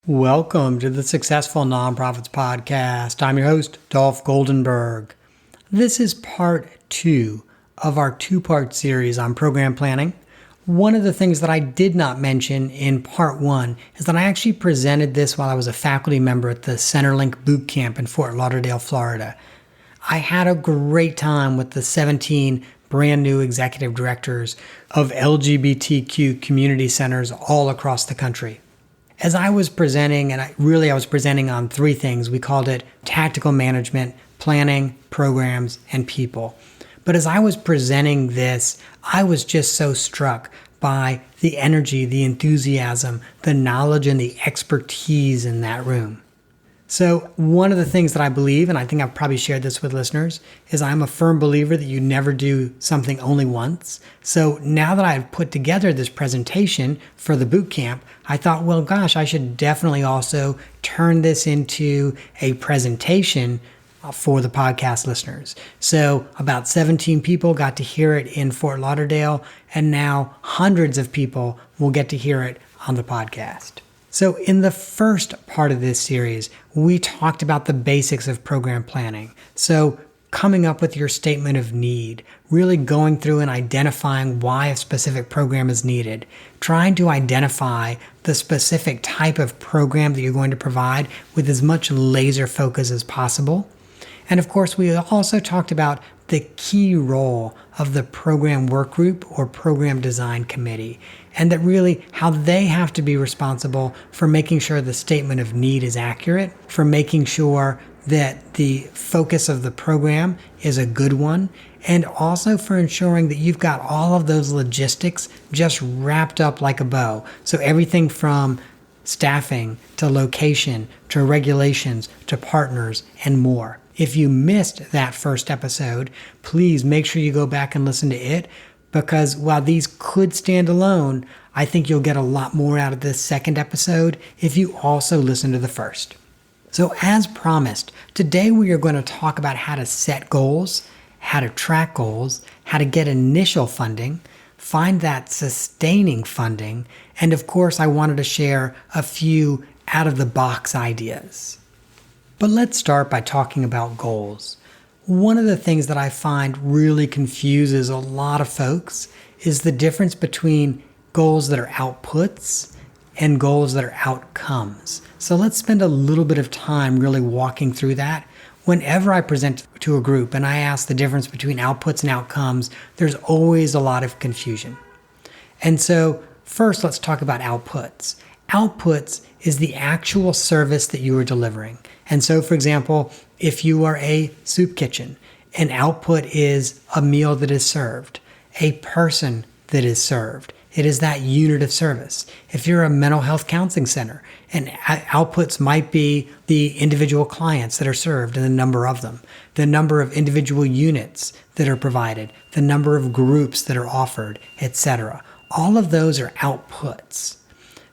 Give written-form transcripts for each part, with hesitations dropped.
Welcome to the Successful Nonprofits Podcast. I'm your host, Dolph Goldenberg. This is part 2 of our 2-part series on program planning. One of the things that I did not mention in part 1 is that I actually presented this while I was a faculty member at the Centerlink Boot Camp in Fort Lauderdale, Florida. I had a great time with the 17 brand new executive directors of LGBTQ community centers all across the country. As I was presenting, I was presenting on 3 things. We called it tactical management, planning, programs, and people. But as I was presenting this, I was just so struck by the energy, the enthusiasm, the knowledge, and the expertise in that room. So one of the things that I believe, and I think I've probably shared this with listeners, is I'm a firm believer that you never do something only once. So now that I've put together this presentation for the boot camp, I thought, well, gosh, I should definitely also turn this into a presentation for the podcast listeners. So about 17 people got to hear it in Fort Lauderdale, and now hundreds of people will get to hear it on the podcast. So in the first part of this series, we talked about the basics of program planning. So coming up with your statement of need, really going through and identifying why a specific program is needed, trying to identify the specific type of program that you're going to provide with as much laser focus as possible. And of course, we also talked about the key role of the program work group or program design committee, and that really how they have to be responsible for making sure the statement of need is accurate, for making sure that the focus of the program is a good one, and also for ensuring that you've got all of those logistics just wrapped up like a bow. So everything from staffing to location to regulations to partners and more. If you missed that first episode, please make sure you go back and listen to it, because while these could stand alone, I think you'll get a lot more out of this second episode if you also listen to the first. So as promised, today we are going to talk about how to set goals, how to track goals, how to get initial funding, find that sustaining funding, and of course I wanted to share a few out-of-the-box ideas. But let's start by talking about goals. One of the things that I find really confuses a lot of folks is the difference between goals that are outputs and goals that are outcomes. So let's spend a little bit of time really walking through that. Whenever I present to a group and I ask the difference between outputs and outcomes, there's always a lot of confusion. And so first, let's talk about outputs. Outputs is the actual service that you are delivering. And so, for example, if you are a soup kitchen, an output is a meal that is served, a person that is served. It is that unit of service. If you're a mental health counseling center, and outputs might be the individual clients that are served and the number of them, the number of individual units that are provided, the number of groups that are offered, etc. All of those are outputs.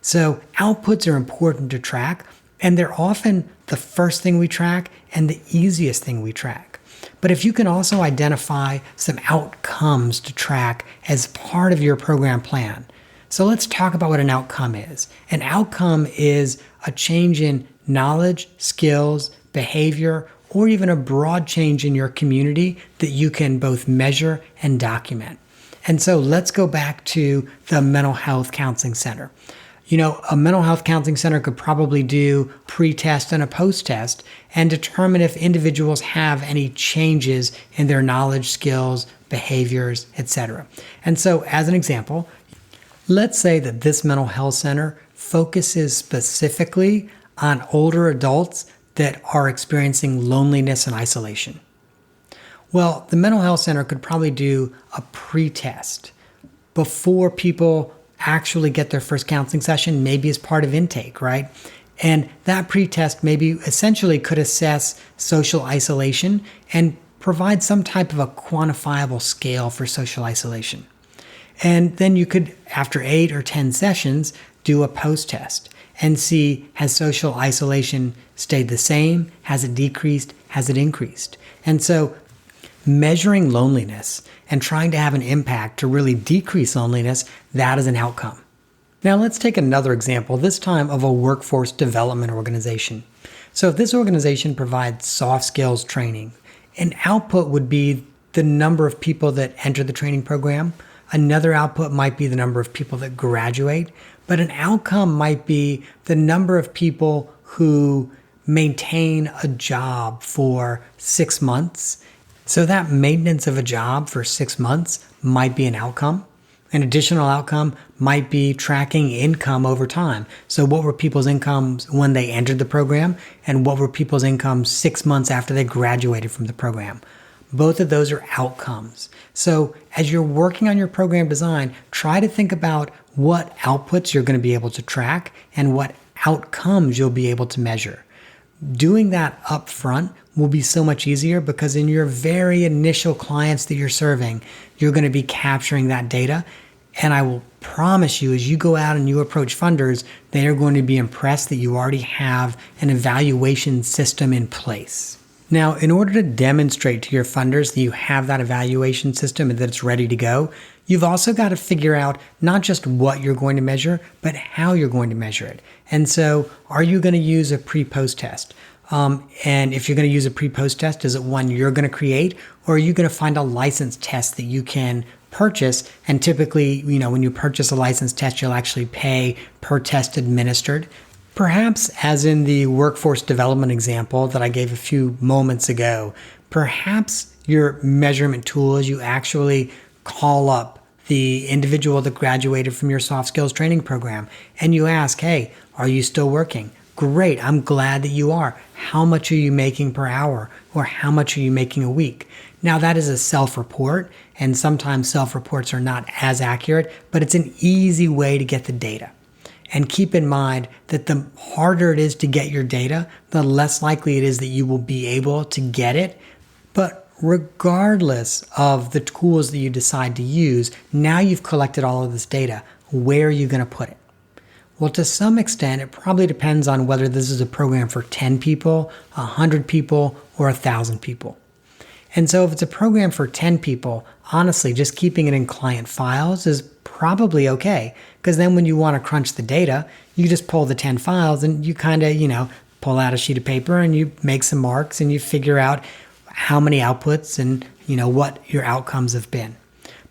So outputs are important to track, and they're often the first thing we track and the easiest thing we track. But if you can also identify some outcomes to track as part of your program plan. So let's talk about what an outcome is. An outcome is a change in knowledge, skills, behavior, or even a broad change in your community that you can both measure and document. And so let's go back to the mental health counseling center. You know, a mental health counseling center could probably do pre-test and a post-test and determine if individuals have any changes in their knowledge, skills, behaviors, etc. And so as an example, let's say that this mental health center focuses specifically on older adults that are experiencing loneliness and isolation. Well, the mental health center could probably do a pre-test before people actually get their first counseling session, maybe as part of intake, right? And that pretest maybe essentially could assess social isolation and provide some type of a quantifiable scale for social isolation. And then you could, after 8 or 10 sessions, do a post-test and see, has social isolation stayed the same? Has it decreased? Has it increased? And so measuring loneliness and trying to have an impact to really decrease loneliness, that is an outcome. Now let's take another example, this time of a workforce development organization. So if this organization provides soft skills training, an output would be the number of people that enter the training program. Another output might be the number of people that graduate, but an outcome might be the number of people who maintain a job for 6 months. So that maintenance of a job for 6 months might be an outcome. An additional outcome might be tracking income over time. So what were people's incomes when they entered the program, and what were people's incomes 6 months after they graduated from the program? Both of those are outcomes. So as you're working on your program design, try to think about what outputs you're going to be able to track and what outcomes you'll be able to measure. Doing that up front will be so much easier because in your very initial clients that you're serving, you're going to be capturing that data. And I will promise you, as you go out and you approach funders, they are going to be impressed that you already have an evaluation system in place. Now, in order to demonstrate to your funders that you have that evaluation system and that it's ready to go, you've also got to figure out not just what you're going to measure, but how you're going to measure it. And so, are you going to use a pre-post test? And if you're going to use a pre-post test, is it one you're going to create, or are you going to find a license test that you can purchase? And typically, when you purchase a license test, you'll actually pay per test administered. Perhaps, as in the workforce development example that I gave a few moments ago, perhaps your measurement tool is you actually call up the individual that graduated from your soft skills training program and you ask, hey, are you still working? Great, I'm glad that you are. How much are you making per hour? Or how much are you making a week? Now that is a self-report, and sometimes self-reports are not as accurate, but it's an easy way to get the data. And keep in mind that the harder it is to get your data, the less likely it is that you will be able to get it. But regardless of the tools that you decide to use, now you've collected all of this data. Where are you going to put it? Well, to some extent, it probably depends on whether this is a program for 10 people, 100 people, or 1,000 people. And so if it's a program for 10 people, honestly, just keeping it in client files is probably okay. Because then when you want to crunch the data, you just pull the 10 files and you kind of, pull out a sheet of paper and you make some marks and you figure out how many outputs and, what your outcomes have been.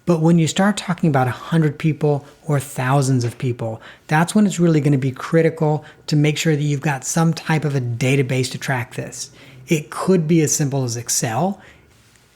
But when you start talking about 100 people or thousands of people, that's when it's really going to be critical to make sure that you've got some type of a database to track this. It could be as simple as Excel.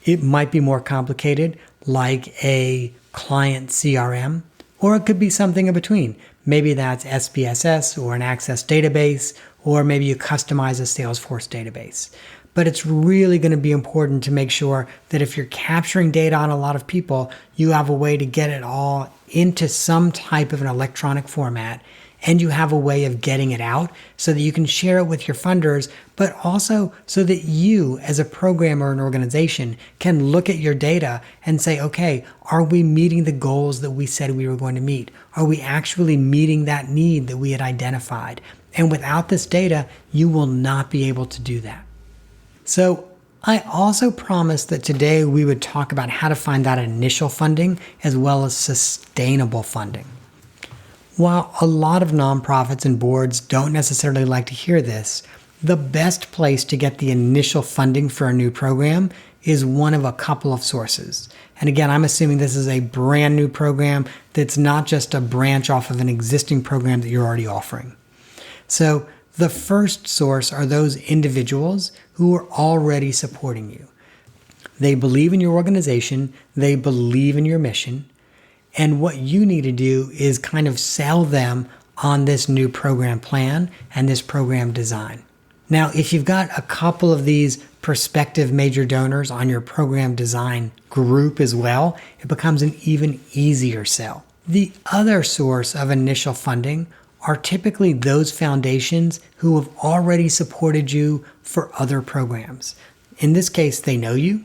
It might be more complicated, like a client CRM, or it could be something in between. Maybe that's SPSS or an Access database, or maybe you customize a Salesforce database. But it's really going to be important to make sure that if you're capturing data on a lot of people, you have a way to get it all into some type of an electronic format, and you have a way of getting it out so that you can share it with your funders, but also so that you as a program or an organization can look at your data and say, okay, are we meeting the goals that we said we were going to meet? Are we actually meeting that need that we had identified? And without this data, you will not be able to do that. So I also promised that today we would talk about how to find that initial funding as well as sustainable funding. While a lot of nonprofits and boards don't necessarily like to hear this, the best place to get the initial funding for a new program is one of a couple of sources. And again, I'm assuming this is a brand new program that's not just a branch off of an existing program that you're already offering. So the first source are those individuals who are already supporting you. They believe in your organization, they believe in your mission, and what you need to do is kind of sell them on this new program plan and this program design. Now, if you've got a couple of these prospective major donors on your program design group as well, it becomes an even easier sell. The other source of initial funding are typically those foundations who have already supported you for other programs. In this case, they know you,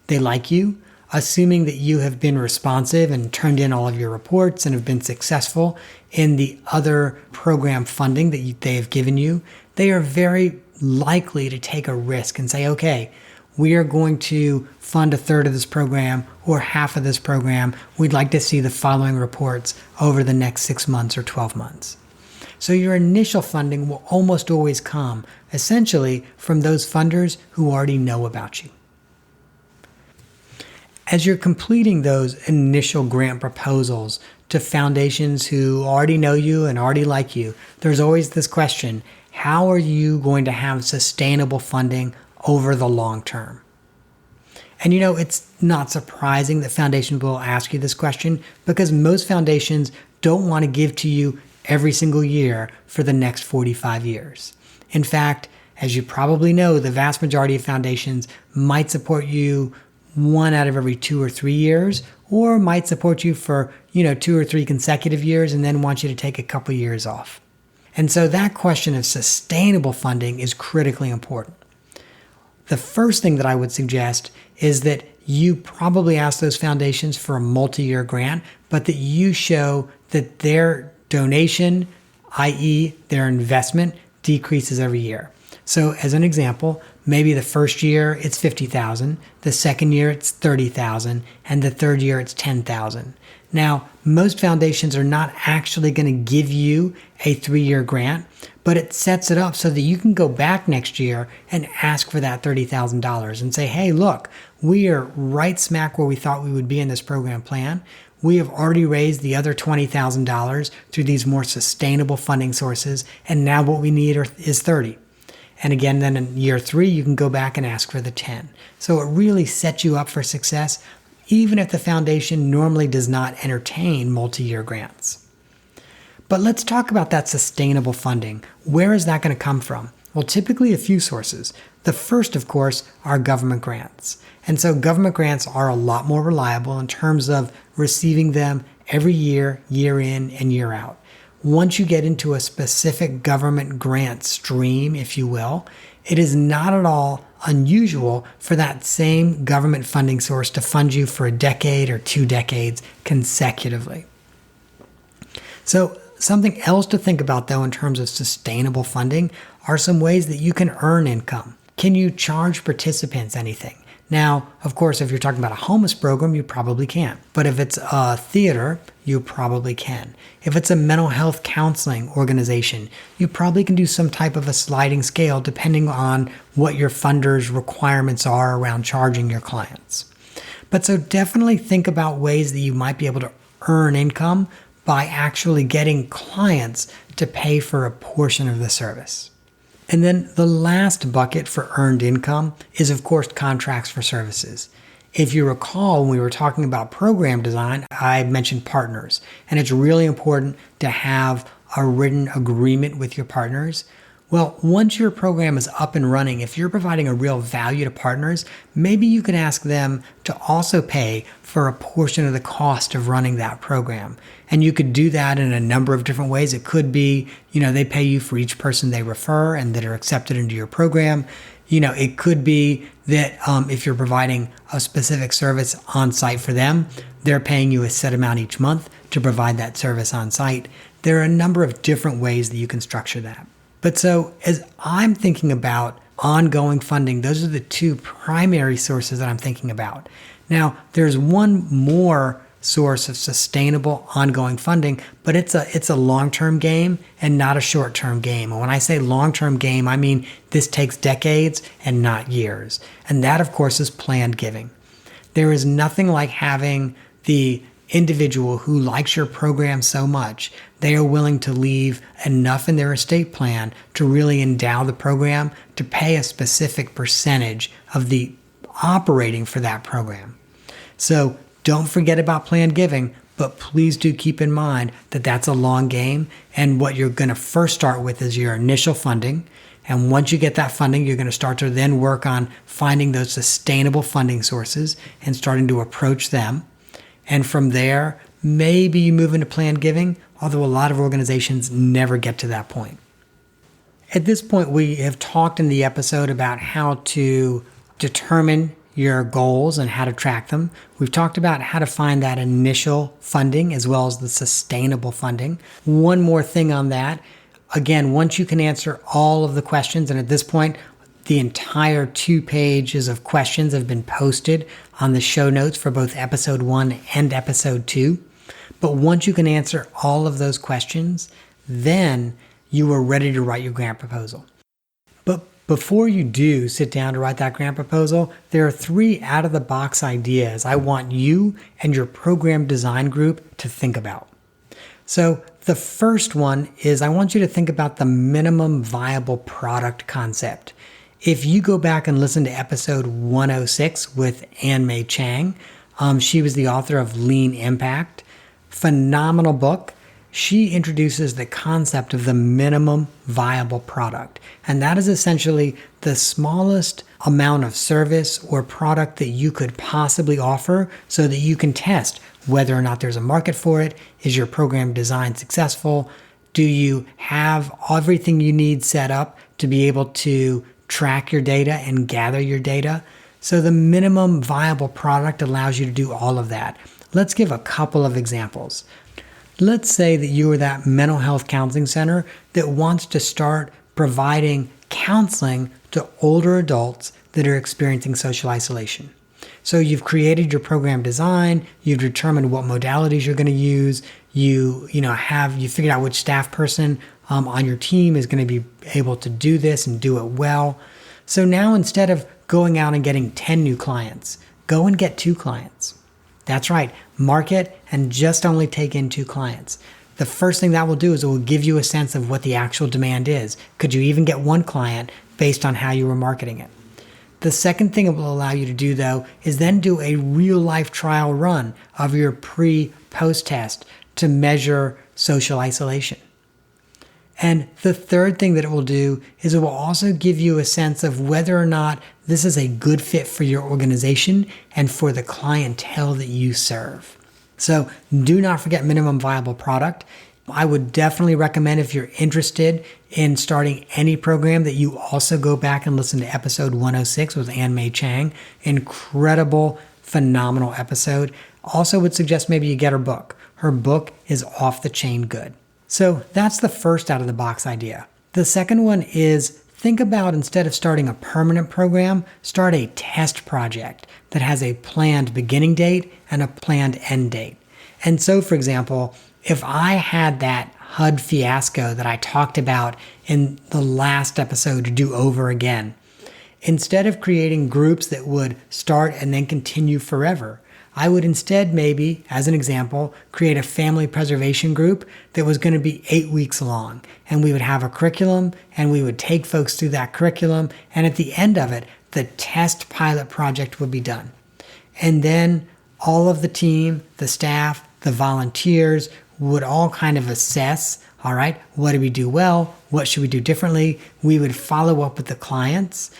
they like you, assuming that you have been responsive and turned in all of your reports and have been successful in the other program funding that they have given you. They are very likely to take a risk and say, okay, we are going to fund a third of this program or half of this program. We'd like to see the following reports over the next 6 months or 12 months. So your initial funding will almost always come essentially from those funders who already know about you. As you're completing those initial grant proposals to foundations who already know you and already like you, there's always this question: how are you going to have sustainable funding over the long term? And it's not surprising that foundations will ask you this question, because most foundations don't want to give to you every single year for the next 45 years. In fact, as you probably know, the vast majority of foundations might support you 1 out of every 2 or 3 years, or might support you for 2 or 3 consecutive years and then want you to take a couple years off. And so that question of sustainable funding is critically important. The first thing that I would suggest is that you probably ask those foundations for a multi-year grant, but that you show that their donation, i.e. their investment, decreases every year. So as an example, maybe the first year it's $50,000, the second year it's $30,000, and the third year it's $10,000. Now, most foundations are not actually going to give you a 3-year grant, but it sets it up so that you can go back next year and ask for that $30,000 and say, hey, look, we are right smack where we thought we would be in this program plan. We have already raised the other $20,000 through these more sustainable funding sources, and now what we need is $30,000. And again, then in year 3, you can go back and ask for the 10. So it really sets you up for success, even if the foundation normally does not entertain multi-year grants. But let's talk about that sustainable funding. Where is that going to come from? Well, typically a few sources. The first, of course, are government grants. And so government grants are a lot more reliable in terms of receiving them every year, year in and year out. Once you get into a specific government grant stream, if you will, it is not at all unusual for that same government funding source to fund you for a decade or 2 decades consecutively. So something else to think about, though, in terms of sustainable funding are some ways that you can earn income. Can you charge participants anything? Now, of course, if you're talking about a homeless program, you probably can't. But if it's a theater, you probably can. If it's a mental health counseling organization, you probably can do some type of a sliding scale depending on what your funders' requirements are around charging your clients. But so definitely think about ways that you might be able to earn income by actually getting clients to pay for a portion of the service. And then the last bucket for earned income is, of course, contracts for services. If you recall, when we were talking about program design, I mentioned partners. And it's really important to have a written agreement with your partners. Well, once your program is up and running, if you're providing a real value to partners, maybe you can ask them to also pay for a portion of the cost of running that program. And you could do that in a number of different ways. It could be, they pay you for each person they refer and that are accepted into your program. It could be that if you're providing a specific service on site for them, they're paying you a set amount each month to provide that service on site. There are a number of different ways that you can structure that. But so as I'm thinking about ongoing funding, those are the 2 primary sources that I'm thinking about. Now, there's one more source of sustainable ongoing funding, but it's a long-term game and not a short-term game. And when I say long-term game, I mean this takes decades and not years. And that, of course, is planned giving. There is nothing like having the individual who likes your program so much, they are willing to leave enough in their estate plan to really endow the program to pay a specific percentage of the operating for that program. So don't forget about planned giving, but please do keep in mind that that's a long game. And what you're going to first start with is your initial funding. And once you get that funding, you're going to start to then work on finding those sustainable funding sources and starting to approach them. And from there, maybe you move into planned giving, although a lot of organizations never get to that point. At this point, we have talked in the episode about how to determine your goals and how to track them. We've talked about how to find that initial funding as well as the sustainable funding. One more thing on that. Again, once you can answer all of the questions, and at this point, The entire 2 pages of questions have been posted on the show notes for both episode 1 and episode 2. But once you can answer all of those questions, then you are ready to write your grant proposal. But before you do sit down to write that grant proposal, there are 3 out-of-the-box ideas I want you and your program design group to think about. So the first one is I want you to think about the minimum viable product concept. If you go back and listen to episode 106 with Ann Mei Chang, she was the author of Lean Impact. Phenomenal book. She introduces the concept of the minimum viable product. And that is essentially the smallest amount of service or product that you could possibly offer so that you can test whether or not there's a market for it. Is your program design successful? Do you have everything you need set up to be able to track your data and gather your data? So the minimum viable product allows you to do all of that. Let's give a couple of examples. Let's say that you are that mental health counseling center that wants to start providing counseling to older adults that are experiencing social isolation. So you've created your program design, you've determined what modalities you're going to use, you figured out which staff person on your team is going to be able to do this and do it well. So now instead of going out and getting 10 new clients, go and get 2 clients. That's right, market and just only take in 2 clients. The first thing that will do is it will give you a sense of what the actual demand is. Could you even get 1 client based on how you were marketing it? The second thing it will allow you to do, though, is then do a real-life trial run of your pre-post test to measure social isolation. And the third thing that it will do is it will also give you a sense of whether or not this is a good fit for your organization and for the clientele that you serve. So do not forget minimum viable product. I would definitely recommend, if you're interested in starting any program, that you also go back and listen to episode 106 with Ann Mei Chang. Incredible, phenomenal episode. Also would suggest maybe you get her book. Her book is off the chain good. So that's the first out of the box idea. The second one is think about, instead of starting a permanent program, start a test project that has a planned beginning date and a planned end date. And so, for example, if I had that HUD fiasco that I talked about in the last episode to do over again, instead of creating groups that would start and then continue forever, I would instead maybe, as an example, create a family preservation group that was going to be 8 weeks long. And we would have a curriculum and we would take folks through that curriculum. And at the end of it, the test pilot project would be done. And then all of the team, the staff, the volunteers would all kind of assess, all right, what did we do well? What should we do differently? We would follow up with the clients.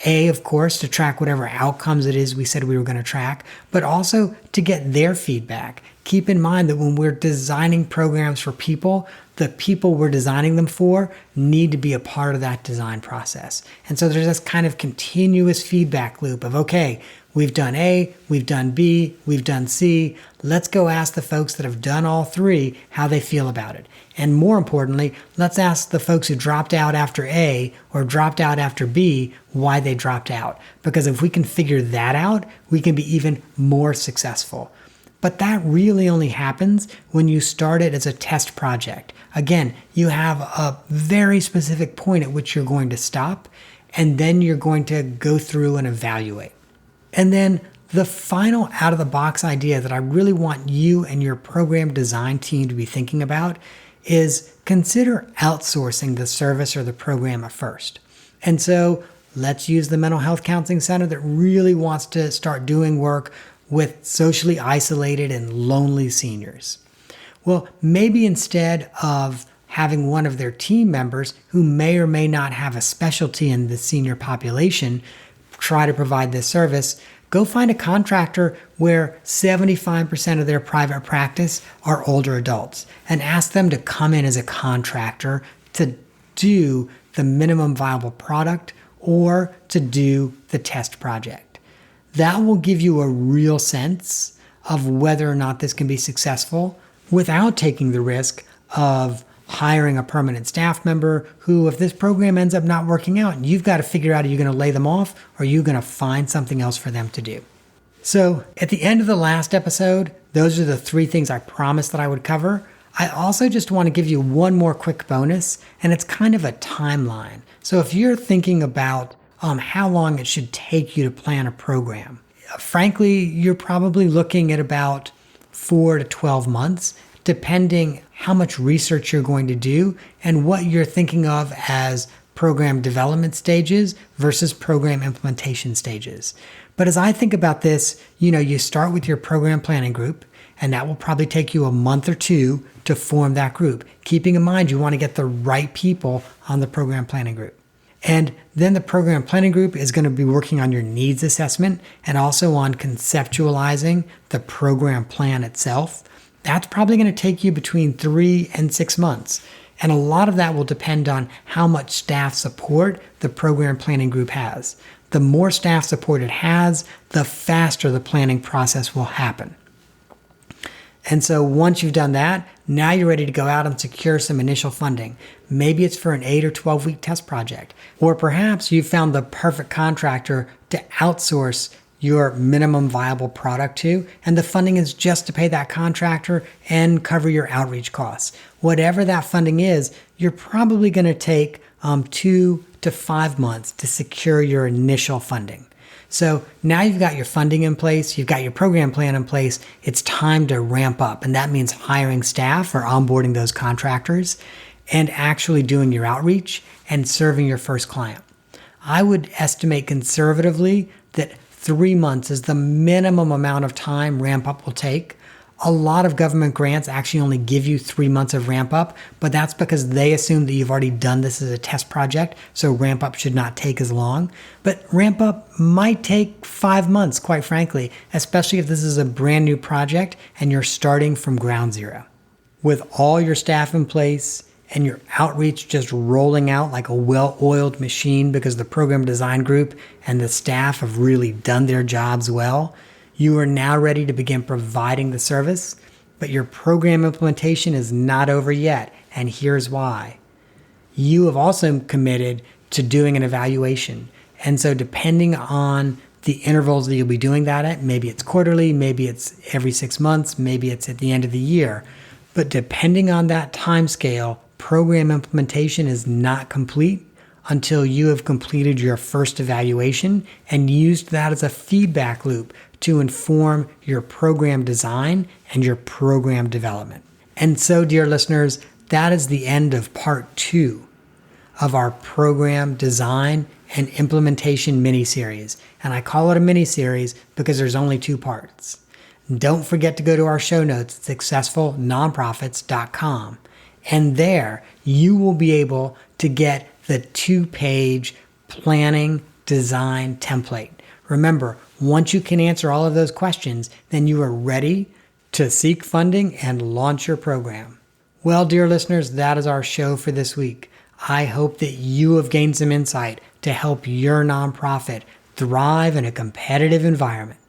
Of course, to track whatever outcomes it is we said we were going to track, but also to get their feedback. Keep in mind that when we're designing programs for people, the people we're designing them for need to be a part of that design process. And so there's this kind of continuous feedback loop of, okay, we've done A, we've done B, we've done C. Let's go ask the folks that have done all 3 how they feel about it. And more importantly, let's ask the folks who dropped out after A or dropped out after B why they dropped out. Because if we can figure that out, we can be even more successful. But that really only happens when you start it as a test project. Again, you have a very specific point at which you're going to stop, and then you're going to go through and evaluate. And then the final out-of-the-box idea that I really want you and your program design team to be thinking about is consider outsourcing the service or the program at first. And so let's use the mental health counseling center that really wants to start doing work with socially isolated and lonely seniors. Well, maybe instead of having one of their team members who may or may not have a specialty in the senior population try to provide this service, go find a contractor where 75% of their private practice are older adults and ask them to come in as a contractor to do the minimum viable product or to do the test project. That will give you a real sense of whether or not this can be successful without taking the risk of hiring a permanent staff member who, if this program ends up not working out, you've got to figure out, are you going to lay them off or are you going to find something else for them to do? So at the end of the last episode, those are the 3 things I promised that I would cover. I also just want to give you one more quick bonus, and it's kind of a timeline. So if you're thinking about how long it should take you to plan a program, frankly, you're probably looking at about 4 to 12 months, depending how much research you're going to do and what you're thinking of as program development stages versus program implementation stages. But as I think about this, you start with your program planning group, and that will probably take you a month or 2 to form that group. Keeping in mind, you want to get the right people on the program planning group. And then the program planning group is going to be working on your needs assessment and also on conceptualizing the program plan itself. That's probably going to take you between 3 and 6 months. And a lot of that will depend on how much staff support the program planning group has. The more staff support it has, the faster the planning process will happen. And so once you've done that, now you're ready to go out and secure some initial funding. Maybe it's for an 8 or 12-week test project. Or perhaps you've found the perfect contractor to outsource your minimum viable product to, and the funding is just to pay that contractor and cover your outreach costs. Whatever that funding is, you're probably going to take 2 to 5 months to secure your initial funding. So now you've got your funding in place, you've got your program plan in place, it's time to ramp up. And that means hiring staff or onboarding those contractors and actually doing your outreach and serving your first client. I would estimate conservatively that 3 months is the minimum amount of time ramp up will take. A lot of government grants actually only give you 3 months of ramp up, but that's because they assume that you've already done this as a test project, so ramp up should not take as long. But ramp up might take 5 months, quite frankly, especially if this is a brand new project and you're starting from ground zero. With all your staff in place and your outreach just rolling out like a well-oiled machine because the program design group and the staff have really done their jobs well, you are now ready to begin providing the service, but your program implementation is not over yet, and here's why. You have also committed to doing an evaluation, and so depending on the intervals that you'll be doing that at, maybe it's quarterly, maybe it's every 6 months, maybe it's at the end of the year, but depending on that time scale, program implementation is not complete until you have completed your first evaluation and used that as a feedback loop to inform your program design and your program development. And so, dear listeners, that is the end of part 2 of our program design and implementation mini-series. And I call it a mini-series because there's only 2 parts. Don't forget to go to our show notes at successfulnonprofits.com. And there you will be able to get the 2-page planning design template. Remember, once you can answer all of those questions, then you are ready to seek funding and launch your program. Well, dear listeners, that is our show for this week. I hope that you have gained some insight to help your nonprofit thrive in a competitive environment.